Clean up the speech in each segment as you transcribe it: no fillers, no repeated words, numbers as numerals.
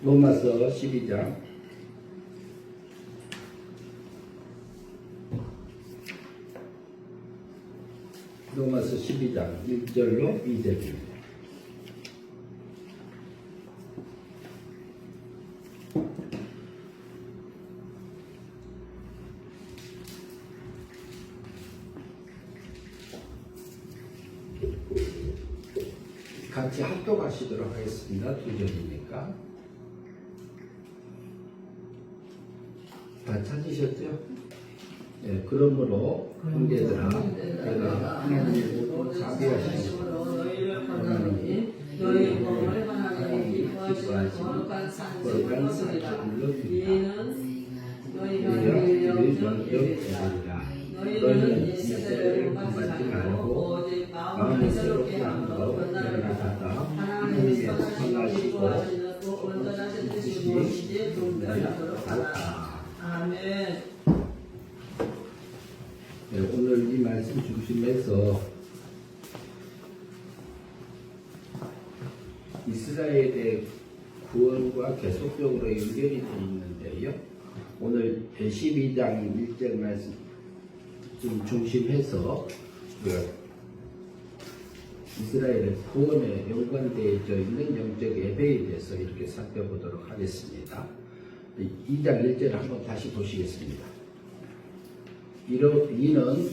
로마서 12장 로마서 12장 1절로 2절입니다. 같이 합독하시도록 하겠습니다. 두 절이니까. 다 찾으셨죠? 네, 그러므로 형제들아 내가 하나님의 모든 자비하심으로 하나님이 너희 몸을 하나님이 기뻐하시는 거룩한 사람들로 드리라. 너희가 영적 예배라. 너희는 이 세대를 금하지 말고 마음을 새롭게 함으로 변화를 받아 하나님의 선하시고 온전하신 뜻이 무엇인지 분별하도록 하라. 아멘. 네, 오늘 이 말씀 중심에서 이스라엘의 구원과 계속적으로 연결이 되어 있는데요. 오늘 12장 1절 말씀 좀 중심해서 이스라엘의 구원에 연관되어 있는 영적 예배에 대해서 이렇게 살펴보도록 하겠습니다. 2장 1절 한번 다시 보시겠습니다. 이는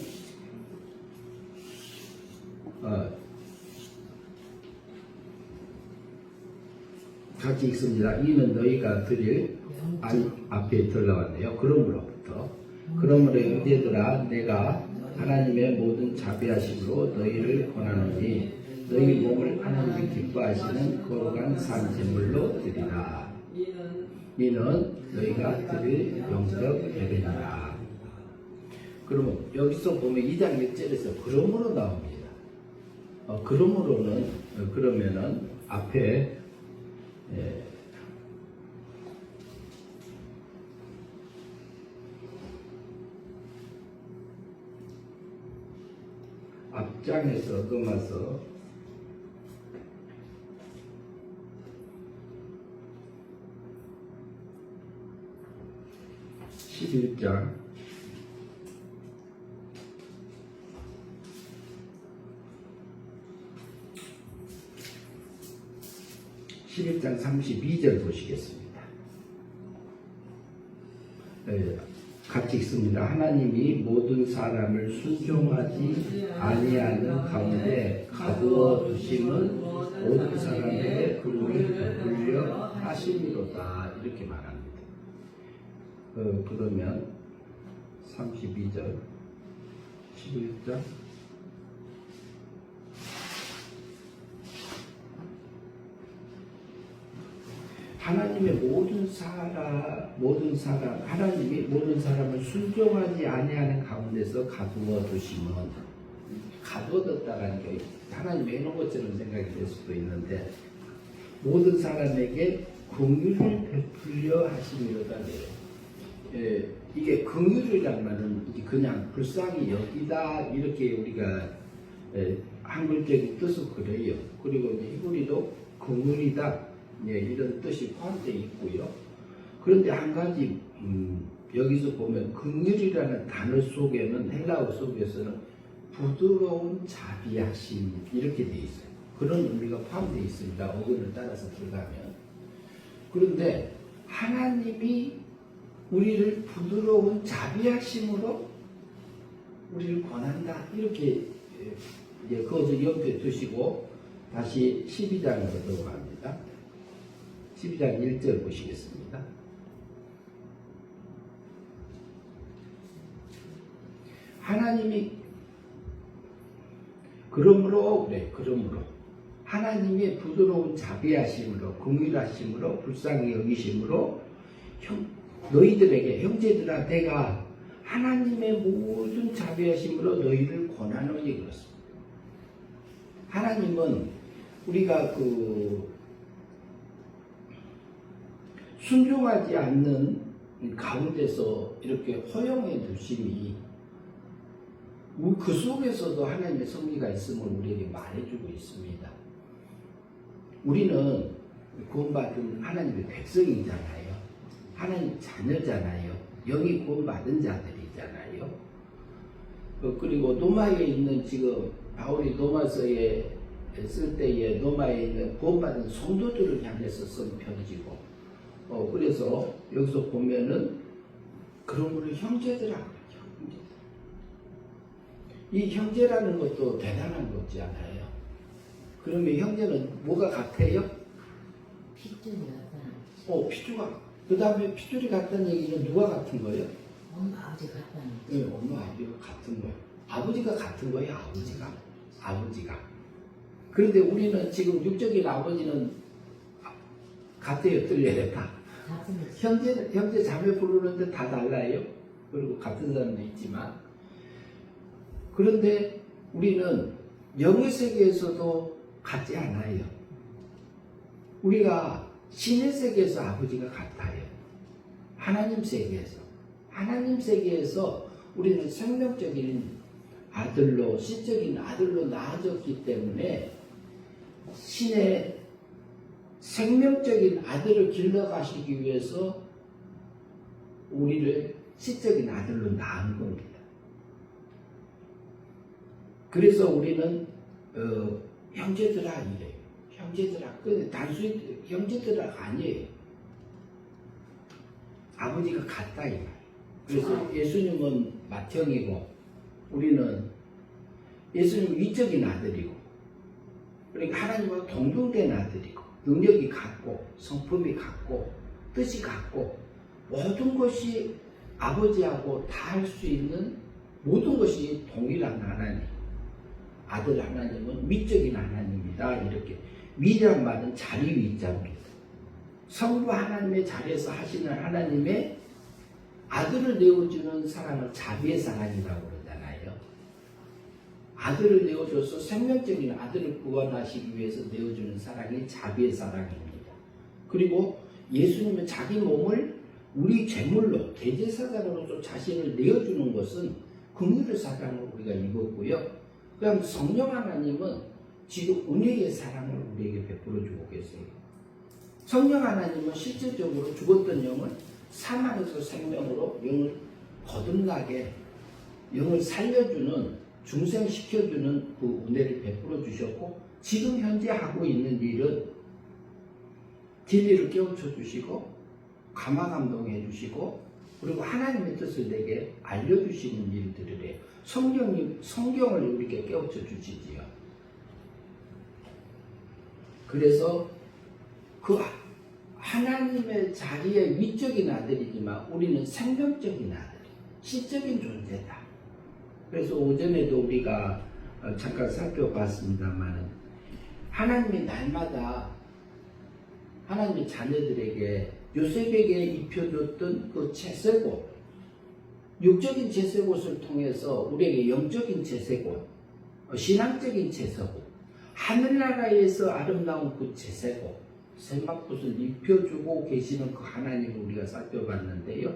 같이 읽습니다. 이는 너희가 드릴 앞에 들어왔네요. 그러므로 형제들아 내가 하나님의 모든 자비하심으로 너희를 권하노니 너희 몸을 하나님이 기뻐하시는 거룩한 산 제물로 드리라. 이는 너희가 드릴 영적 예배니라. 그러면 여기서 보면 2장 1절에서 그러므로 나옵니다. 그러면은 앞에 앞장에서 넘어서 11장 32절 보시겠습니다. 같이 읽습니다. 하나님이 모든 사람을 순종하지 아니하는 가운데 가두어 두심은 모든 사람에게 긍휼을 베풀려 하심이로다. 이렇게 말합니다. 그러면 32절 11절 하나님의 하나님이 모든 사람을 순종하지 아니하는 가운데서 가두어 두시면, 가두어 뒀다라는 게 하나님이 해놓은 것처럼 생각이 될 수도 있는데, 모든 사람에게 긍휼을 베풀려 하심이로다. 이게 긍휼이란 말은 그냥 불쌍히 여기다 이렇게 우리가 한글적인 뜻은 그래요. 그리고 이제 히브리도 긍휼이다 이런 뜻이 포함되어 있고요. 그런데 한 가지 여기서 보면 긍휼이라는 단어 속에는, 헬라어 속에서는 부드러운 자비하심 이렇게 되어 있어요. 그런 의미가 포함되어 있습니다. 어근을 따라서 들어가면. 그런데 하나님이 우리를 부드러운 자비하심으로 우리를 권한다 이렇게 그것을 옆에 두시고 다시 12장으로 넘어갑니다. 12장 1절 보시겠습니다. 하나님이 그러므로 하나님의 부드러운 자비하심으로, 긍휼하심으로, 불쌍히 여기심으로 너희들에게, 형제들아 내가 하나님의 모든 자비하심으로 너희를 권하노니 그렇습니다. 하나님은 우리가 순종하지 않는 가운데서 이렇게 허용해 두심이, 그 속에서도 하나님의 섭리가 있음을 우리에게 말해주고 있습니다. 우리는 구원받은 하나님의 백성이잖아요. 하나님 자녀잖아요. 영이 구원받은 자들이잖아요. 그리고 로마에 있는 지금 바울이 로마서에 쓸 때에 로마에 있는 구원받은 성도들을 향해서 쓴 편지고, 그래서 여기서 보면은 그런 거를 형제들하고 그러죠. 이 형제라는 것도 대단한 거잖아요. 그러면 형제는 뭐가 같아요? 핏줄이 같다는 피줄가. 그 다음에 핏줄이 같다는 얘기는 누가 같은 거예요? 엄마 아버지 같다는 네, 엄마 아버지가 같은 거예요. 아버지가 같은 거예요. 아버지가. 그런데 우리는 지금 육적인 아버지는 같아요, 틀려요, 다. 같은 형제 자매 부르는데 다 달라요. 그리고 같은 사람도 있지만. 그런데 우리는 영의 세계에서도 같지 않아요. 우리가 신의 세계에서 아버지가 같아요. 하나님 세계에서 우리는 생명적인 아들로, 시적인 아들로 낳아졌기 때문에 신의 생명적인 아들을 길러가시기 위해서 우리를 시적인 아들로 낳은 겁니다. 그래서 우리는 형제들아 이래요. 형제들아. 단순히 형제들아가 아니에요. 아버지가 같다 이 말이에요. 그래서 예수님은 맏형이고 우리는 예수님 위적인 아들이고, 그러니까 하나님과 동등된 아들이고, 능력이 같고 성품이 같고 뜻이 같고 모든 것이 아버지하고 다 할 수 있는 모든 것이 동일한 하나님, 아들 하나님은 위적인 하나님이다. 이렇게 위란 말은 자리 위자입니다. 성부 하나님의 자리에서 하시는 하나님의 아들을 내어주는 사랑을 자비의 사랑이라고 그러잖아요. 아들을 내어줘서 생명적인 아들을 구원하시기 위해서 내어주는 사랑이 자비의 사랑입니다. 그리고 예수님은 자기 몸을 우리 제물로 대제사장으로서 자신을 내어주는 것은 긍휼의 사랑을 우리가 입었고요. 그다음 성령 하나님은 지금 은혜의 사랑을 우리에게 베풀어 주고 계세요. 성령 하나님은 실질적으로 죽었던 영을 사망에서 생명으로 영을 거듭나게 영을 살려주는, 중생시켜주는 그 은혜를 베풀어 주셨고, 지금 현재 하고 있는 일은 진리를 깨우쳐 주시고 감화 감동해 주시고, 그리고 하나님의 뜻을 내게 알려주시는 일들이래요. 성경을 우리에게 깨우쳐 주시지요. 그래서 그 하나님의 자리에 위적인 아들이지만 우리는 생명적인 아들, 시적인 존재다. 그래서 오전에도 우리가 잠깐 살펴봤습니다만, 하나님이 날마다 하나님의 자녀들에게 요셉에게 입혀줬던 그 채색옷, 육적인 채색옷을 통해서 우리에게 영적인 채색옷, 신앙적인 채색옷, 하늘나라에서 아름다운 그 채색옷, 세마꽃을 입혀주고 계시는 그 하나님을 우리가 살펴봤는데요.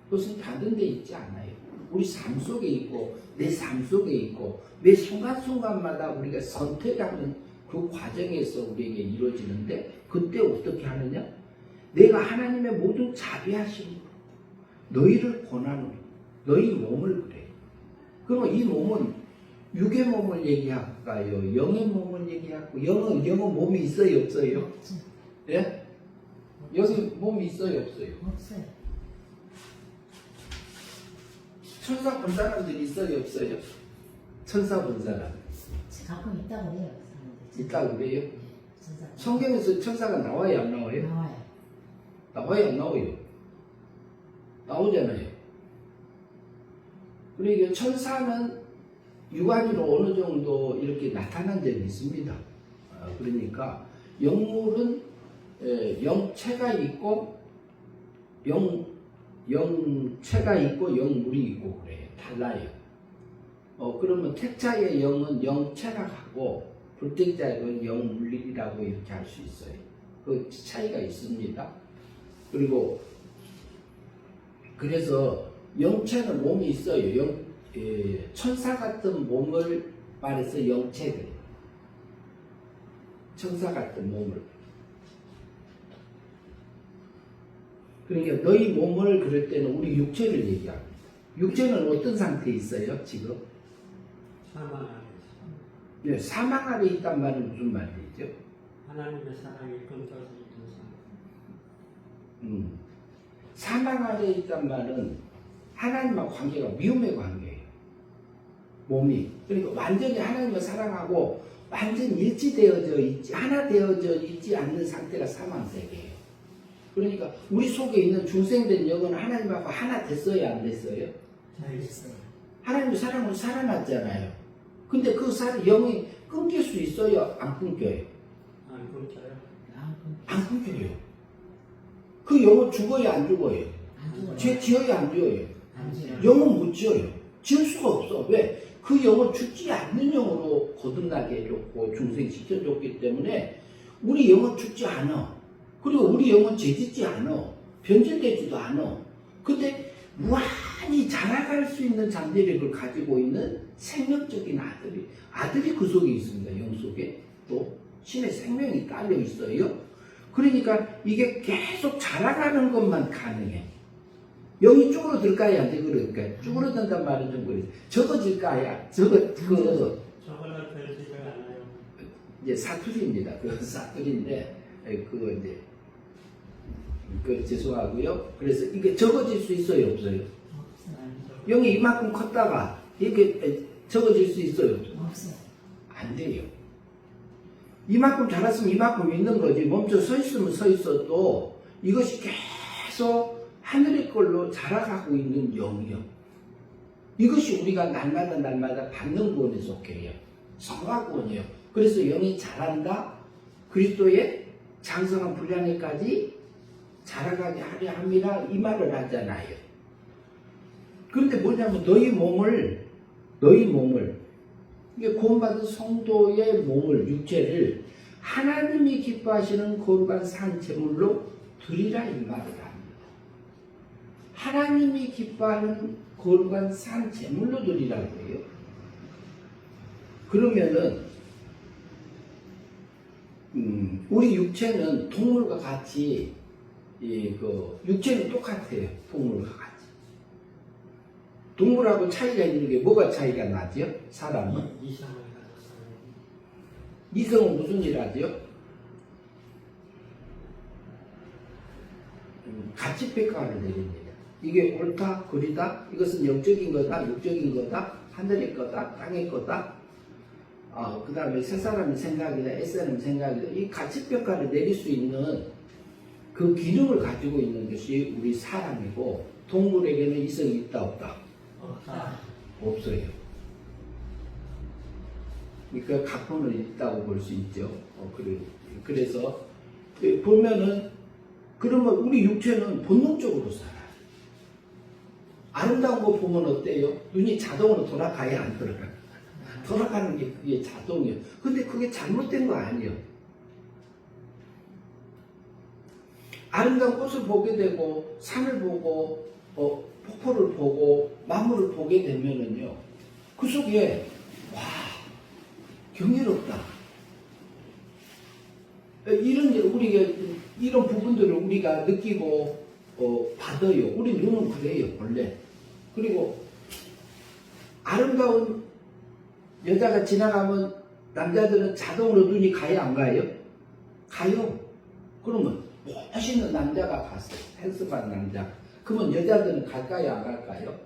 그것은 다른 데 있지 않아요. 우리 삶 속에 있고 내 삶 속에 있고 매 순간순간마다 우리가 선택하는 그 과정에서 우리에게 이루어지는데, 그때 어떻게 하느냐? 내가 하나님의 모든 자비하심으로 너희를 권하노니, 너희 몸을 그래. 그러면 이 몸은 육의 몸을 얘기할까요? 영의 몸을 얘기하고, 영은 몸이 있어요, 없어요? 예? 여기 몸이 있어요, 없어요? 없어요. 천사 본 사람들이 있어요, 없어요? 천사 본 사람 가끔 있다고 해요. 있다고 그래요? 네, 천사. 성경에서 천사가 나와요, 안 나와요? 나와요. 나와요, 안 나와요? 나오잖아요. 그러니까 천사는 육안으로 어느 정도 이렇게 나타난 적이 있습니다. 그러니까 영물은 영체가 있고 영체가 있고 영물이 있고 그래요. 달라요. 그러면 택자의 영은 영체라고 불택자의 영은 영물이라고 이렇게 할 수 있어요. 그 차이가 있습니다. 그리고 그래서 영체는 몸이 있어요. 천사 같은 몸을 말해서 영체들, 천사 같은 몸을. 그러니까 너희 몸을 그럴 때는 우리 육체를 얘기합니다. 육체는 어떤 상태에 있어요, 지금? 사망 안에서 네, 사망 아래 있단 말은 무슨 말이죠? 하나님의 사랑이 끊겨서 있는 삶. 사망 아래 있단 말은 하나님과 관계가 미움의 관계예요. 몸이. 그러니까 완전히 하나님을 사랑하고 완전 일치되어져 있지, 하나 되어져 있지 않는 상태가 사망 세계예요. 그러니까 우리 속에 있는 중생된 영은 하나님하고 하나 됐어요, 안 됐어요? 잘 있어요. 하나님의 사랑으로 살아났잖아요. 근데 그 영이 끊길 수 있어요? 안 끊겨요? 안 끊겨요. 안 끊겨요. 그 영은 죽어요, 안 죽어요? 안 죽어요. 죄 지어요, 안 지어요? 안 죽어요. 영은 못 지어요. 지을 수가 없어. 왜? 그 영은 죽지 않는 영으로 거듭나게 해줬고 중생시켜줬기 때문에 우리 영은 죽지 않아. 그리고 우리 영은 죄짓지 않아. 변질되지도 않아. 근데 무한히 자라갈 수 있는 잠재력을 가지고 있는 생명적인 아들이 그 속에 있습니다. 영 속에. 또 신의 생명이 딸려 있어요. 그러니까 이게 계속 자라가는 것만 가능해. 영이 쭈그러들까요? 안 쭈그러들까요? 쭈그러든단 말은 좀 그래요. 적어질까요? 저거는 되지가 않아요. 이제 사투리입니다. 그 사투리인데, 그거 이제, 죄송하고요. 그래서 이게 적어질 수 있어요? 없어요? 없어요. 영이 이만큼 컸다가, 이렇게 적어질 수 있어요? 없어요? 없어요. 안 돼요. 이만큼 자랐으면 이만큼 있는 거지. 멈춰 서 있으면 서 있어도 이것이 계속 하늘의 걸로 자라가고 있는 영이요. 이것이 우리가 날마다 받는 구원에 속해요. 성화 구원이에요. 그래서 영이 자란다. 그리스도의 장성한 분량에까지 자라가게 하려 함이라 이 말을 하잖아요. 그런데 뭐냐면 너희 몸을 이게 구원받은 성도의 몸을 육체를 하나님이 기뻐하시는 거룩한 산 제물로 드리라 이 말을 합니다. 하나님이 기뻐하는 거룩한 산 제물로 드리라고 해요. 그러면은 우리 육체는 동물과 같이 육체는 똑같아요. 동물과 같이. 동물하고 차이가 있는 게 뭐가 차이가 나죠? 사람은? 이상을 가졌어요. 이성은 무슨 일 하죠? 가치평가를 내립니다. 이게 옳다, 그리다, 이것은 영적인 거다, 육적인 거다, 하늘의 거다, 땅의 거다, 그 다음에 세 사람의 생각이다, 애사람의 생각이다. 이 가치평가를 내릴 수 있는 그 기능을 가지고 있는 것이 우리 사람이고, 동물에게는 이성이 있다, 없다? 없다. 없어요. 그러니까 각본은 있다고 볼 수 있죠. 그래서 보면은 그러면 우리 육체는 본능적으로 살아요. 아름다운 거 보면 어때요? 눈이 자동으로 돌아가야 안 돌아가요? 돌아가는 게 그게 자동이에요. 근데 그게 잘못된 거 아니에요. 아름다운 꽃을 보게 되고 산을 보고 폭포를 보고 만물을 보게 되면은요, 그 속에 와 경이롭다. 이런 부분들을 우리가 느끼고 받아요. 우리 눈은 그래요 원래. 그리고 아름다운 여자가 지나가면 남자들은 자동으로 눈이 가요 안 가요? 가요. 그러면 멋있는 남자가 갔어요. 헬스반 남자. 그러면 여자들은 갈까요 안 갈까요?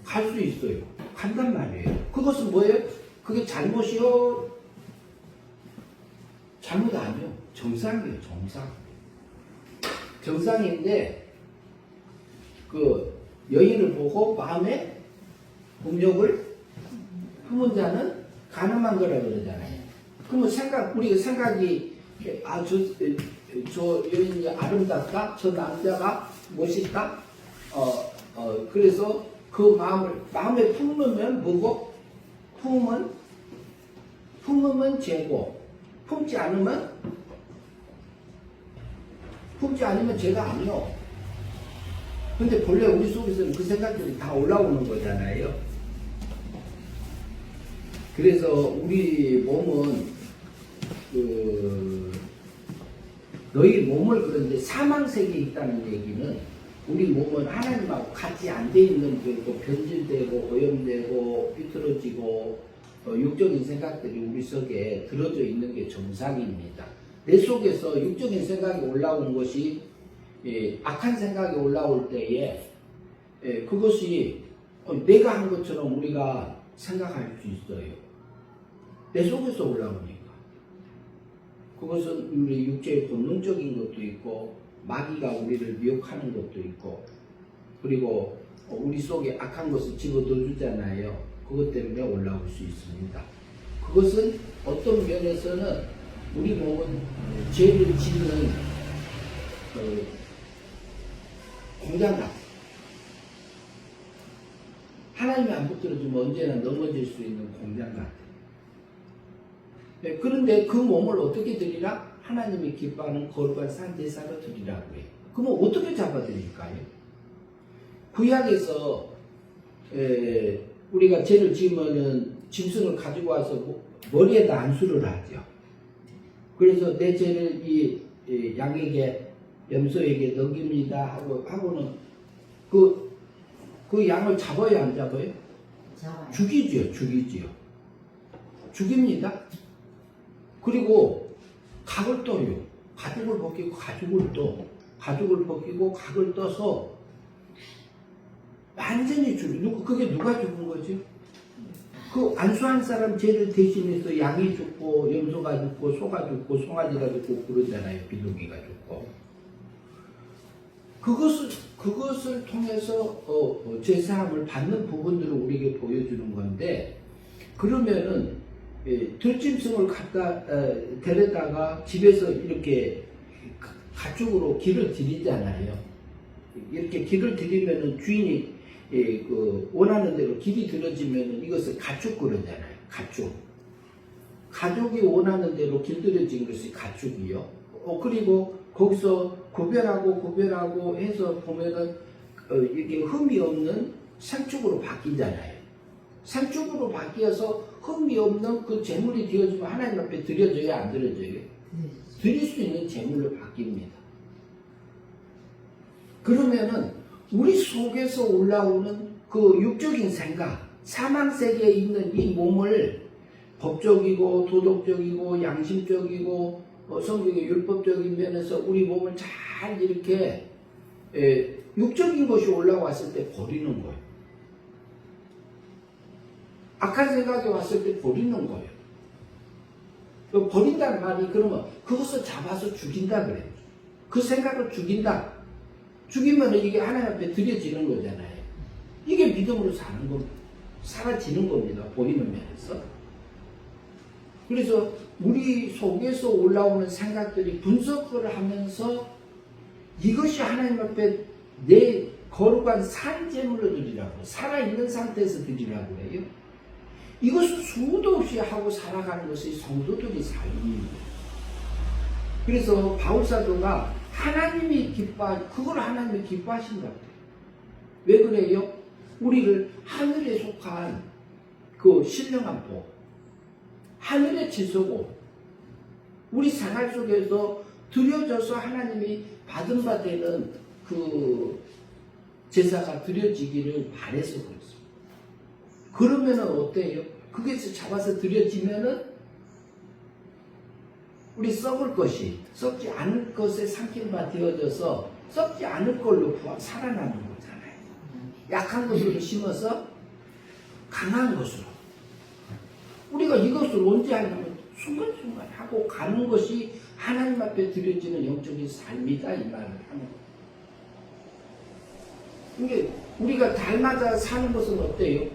갈 수 있어요. 간단 말이에요. 그것은 뭐예요? 그게 잘못이요? 잘못 아니요. 정상이에요. 정상인데 그 여인을 보고 마음에 음욕을 품은 자는 가늠한 거라 그러잖아요. 그러면 우리가 생각이 저 여인이 아름답다, 저 남자가 멋있다. 그래서 그 마음에 품으면 뭐고? 품으면 죄고, 품지 않으면 죄가 아니요. 근데 본래 우리 속에서는 그 생각들이 다 올라오는 거잖아요. 그래서 우리 몸은 너희 몸을 그런데 사망세계에 있다는 얘기는 우리 몸은 하나님하고 같이 안 돼 있는 거고 변질되고 오염되고 비틀어지고 육적인 생각들이 우리 속에 들어져 있는 게 정상입니다. 내 속에서 육적인 생각이 올라오는 것이 악한 생각이 올라올 때에 그것이 내가 한 것처럼 우리가 생각할 수 있어요. 내 속에서 올라오니까. 그것은 우리 육체의 본능적인 것도 있고 마귀가 우리를 미혹하는 것도 있고 그리고 우리 속에 악한 것을 집어넣어주잖아요. 그것 때문에 올라올 수 있습니다. 그것은 어떤 면에서는 우리 몸은 죄를 짓는 공장 같아요. 하나님이 안 붙들어주면 언제나 넘어질 수 있는 공장 같아요. 네, 그런데 그 몸을 어떻게 드리라? 하나님이 기뻐하는 거룩한 산제사로 드리라고 해요. 그러면 어떻게 잡아드릴까요? 구약에서 우리가 죄를 지으면은 짐승을 가지고 와서 머리에다 안수를 하죠. 그래서 내 죄를 이 양에게 염소에게 넘깁니다 하고는 그 양을 잡아요, 안 잡아요? 잡아요. 죽이지요. 죽입니다. 그리고 각을 떠요. 가죽을 벗기고 가죽을 벗기고 각을 떠서 완전히 그게 누가 죽은 거지? 그 안수한 사람 죄를 대신해서 양이 죽고 염소가 죽고 소가 죽고 송아지가 죽고 그러잖아요. 비둘기가 죽고. 그것을 통해서 제사함을 받는 부분들을 우리에게 보여주는 건데 그러면은 들짐승을 갖다 데려다가 집에서 이렇게 가축으로 길을 들이잖아요. 이렇게 길을 들이면은 주인이 원하는 대로 길이 들어지면은 이것을 가축 그러잖아요. 가축이 원하는 대로 길들여진 것이 가축이요. 그리고 거기서 구별하고 해서 보면은 이게 흠이 없는 상축으로 바뀌잖아요. 상축으로 바뀌어서 흠이 없는 그 재물이 되어지면 하나님 앞에 드려져요, 안 드려져요? 드릴 수 있는 재물로 바뀝니다. 그러면은 우리 속에서 올라오는 그 육적인 생각, 사망세계에 있는 이 몸을 법적이고 도덕적이고 양심적이고 성경의 율법적인 면에서 우리 몸을 잘 이렇게 육적인 것이 올라왔을 때 버리는 거예요. 악한 생각이 왔을 때 버리는 거예요. 버린다는 말이 그러면 그것을 잡아서 죽인다 그래요. 그 생각을 죽인다. 죽이면 이게 하나님 앞에 드려지는 거잖아요. 이게 믿음으로 사는 겁니다. 사라지는 겁니다. 보이는 면에서. 그래서 우리 속에서 올라오는 생각들이 분석을 하면서 이것이 하나님 앞에 내 거룩한 산제물로 드리라고, 살아있는 상태에서 드리라고 해요. 이것을 수도 없이 하고 살아가는 것이 성도들의 삶입니다. 그래서 바울사도가 하나님이 그걸 하나님이 기뻐하신 것 같아요. 왜 그래요? 우리를 하늘에 속한 그 신령한 복, 하늘의 질서고, 우리 생활 속에서 드려져서 하나님이 받은 바 되는 그 제사가 드려지기를 바래서 그렇습니다. 그러면은 어때요? 그게 잡아서 드려지면은 우리 썩을 것이 썩지 않을 것에 삼킬바 되어져서 썩지 않을 걸로 살아나는 거잖아요. 약한 것으로 심어서 강한 것으로. 우리가 이것을 언제 하냐면 순간순간 하고 가는 것이 하나님 앞에 드려지는 영적인 삶이다 이 말을 하는 거예요. 이게 우리가 달마다 사는 것은 어때요?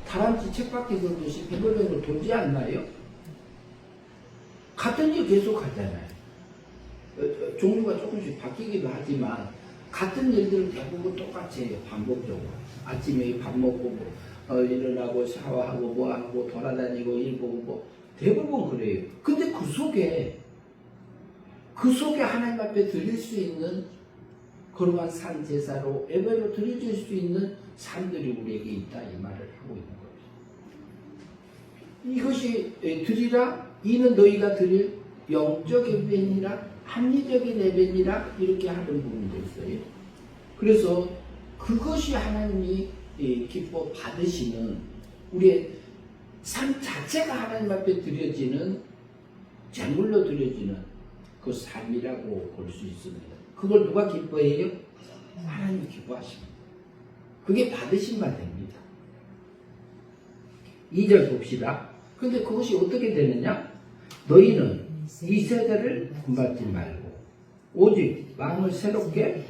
다람쥐 쳇바퀴 돌듯이 뱅글뱅글 돌지 않나요? 같은 일 계속 하잖아요. 종류가 조금씩 바뀌기도 하지만 같은 일들을 대부분 똑같이 해요. 반복적으로. 아침에 밥 먹고 일어나고 샤워하고 뭐하고 돌아다니고 일 보고 뭐 대부분 그래요. 근데 그 속에 하나님 앞에 드릴 수 있는 거룩한 산 제사로 예배로 드려질 수 있는 삶들이 우리에게 있다 이 말을 하고 있는 거죠. 이것이 드리라 이는 너희가 드릴 영적 예배니라 합리적인 예배니라 이렇게 하는 부분도 있어요. 그래서 그것이 하나님이 기뻐 받으시는 우리의 삶 자체가 하나님 앞에 드려지는 제물로 드려지는 그 삶이라고 볼 수 있습니다. 그걸 누가 기뻐해요? 하나님이 기뻐하십니다. 그게 받으신 바 됩니다. 2절 봅시다. 근데 그것이 어떻게 되느냐? 너희는 이 세대를 본받지 말고 오직 마음을 새롭게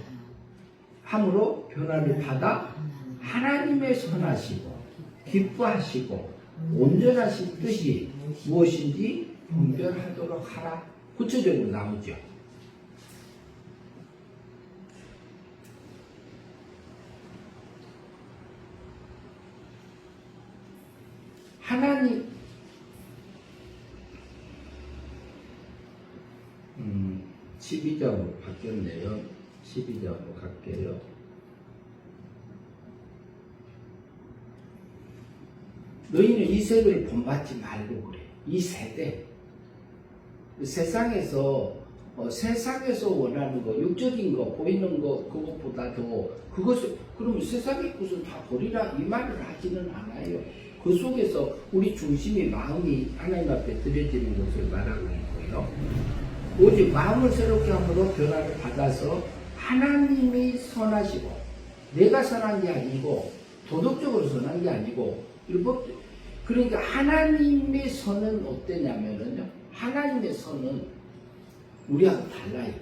함으로 변화를 받아 하나님의 선하시고 기뻐하시고 온전하신 뜻이 무엇인지 분별하도록 하라. 구체적으로 나오죠. 하나님 12장으로 바뀌었네요. 12장으로 갈게요. 너희는 이 세대를 본받지 말고 그래. 이 세대. 세상에서 원하는 거, 육적인 거, 보이는 거, 그것보다도 그것을, 그러면 세상의 것을 다 버리라 이 말을 하지는 않아요. 그 속에서 우리 중심이 마음이 하나님 앞에 드려지는 것을 말하고 있고요. 오직 마음을 새롭게 함으로 변화를 받아서 하나님이 선하시고 내가 선한 게 아니고 도덕적으로 선한 게 아니고 율법 그러니까 하나님의 선은 어떠냐면요. 하나님의 선은 우리하고 달라요.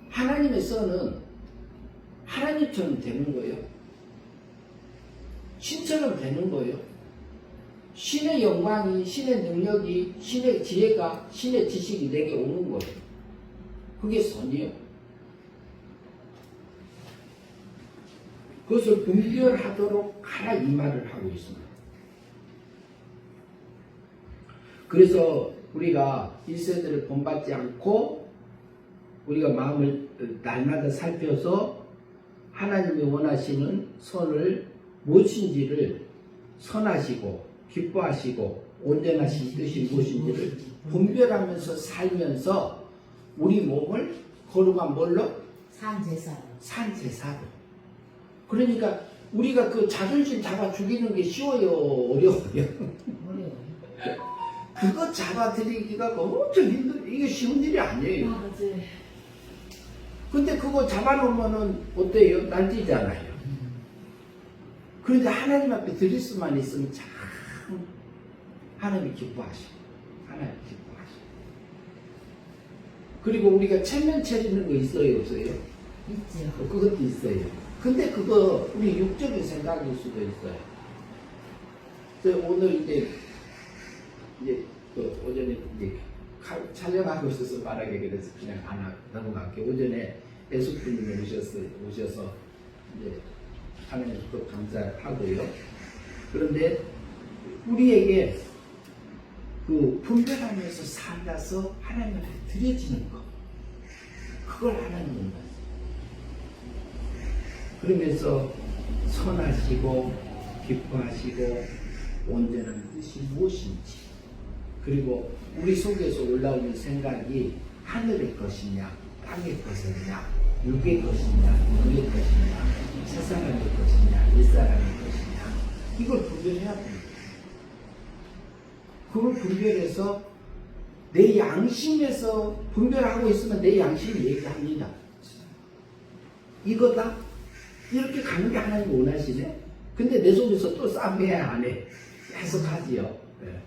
하나님의 선은 하나님처럼 되는 거예요. 신처럼 되는 거예요. 신의 영광이, 신의 능력이, 신의 지혜가, 신의 지식이 내게 오는 거예요. 그게 선이에요. 그것을 분별하도록 하라 이 말을 하고 있습니다. 그래서 우리가 1세대를 본받지 않고 우리가 마음을 날마다 살펴서 하나님이 원하시는 선을 무엇인지를 선하시고 기뻐하시고 온전하신 뜻이 무엇인지를 분별하면서 살면서 우리 몸을 거룩한 뭘로? 산제사로. 그러니까 우리가 그 자존심 잡아 죽이는 게 쉬워요? 어려워요? 어려워요. 그거 잡아들이기가 엄청 이게 쉬운 일이 아니에요. 맞아요. 근데 그거 잡아놓으면은 어때요? 날뛰잖아요. 그런데 하나님 앞에 드릴 수만 있으면 참 하나님이 기뻐하시고 하나님이 기뻐하시고 그리고 우리가 체면 차리는 거 있어요? 없어요? 있죠. 그것도 있어요. 근데 그거 우리 육적인 생각일 수도 있어요. 그래서 오늘 이제 그 오전에 이제 촬영하고 있어서 말하기 그래서 그냥 안 넘어갈게요. 오전에 애숙부님이 오셔서 이제 하나님 또 감사하고요. 그런데 우리에게 그 분별하면서 살아서 하나님 앞에 드려지는 것, 그걸 하나님은 말씀. 그러면서 선하시고 기뻐하시고 온전한 뜻이 무엇인지, 그리고 우리 속에서 올라오는 생각이 하늘의 것이냐 땅의 것이냐 육의 것이냐 영의 것이냐 세상의 것이냐 일사람의 것이냐, 이걸 분별해야 됩니다. 그걸 분별해서 내 양심에서 분별하고 있으면 내 양심이 얘기합니다. 이거다? 이렇게 가는 게 하나님 원하시네? 근데 내 속에서 또 싸움해야 안 해. 해석하지요. 네.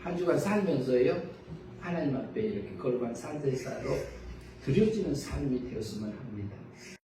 한 주간 살면서요, 하나님 앞에 이렇게 거룩한 산제사로 드려지는 삶이 되었으면 합니다.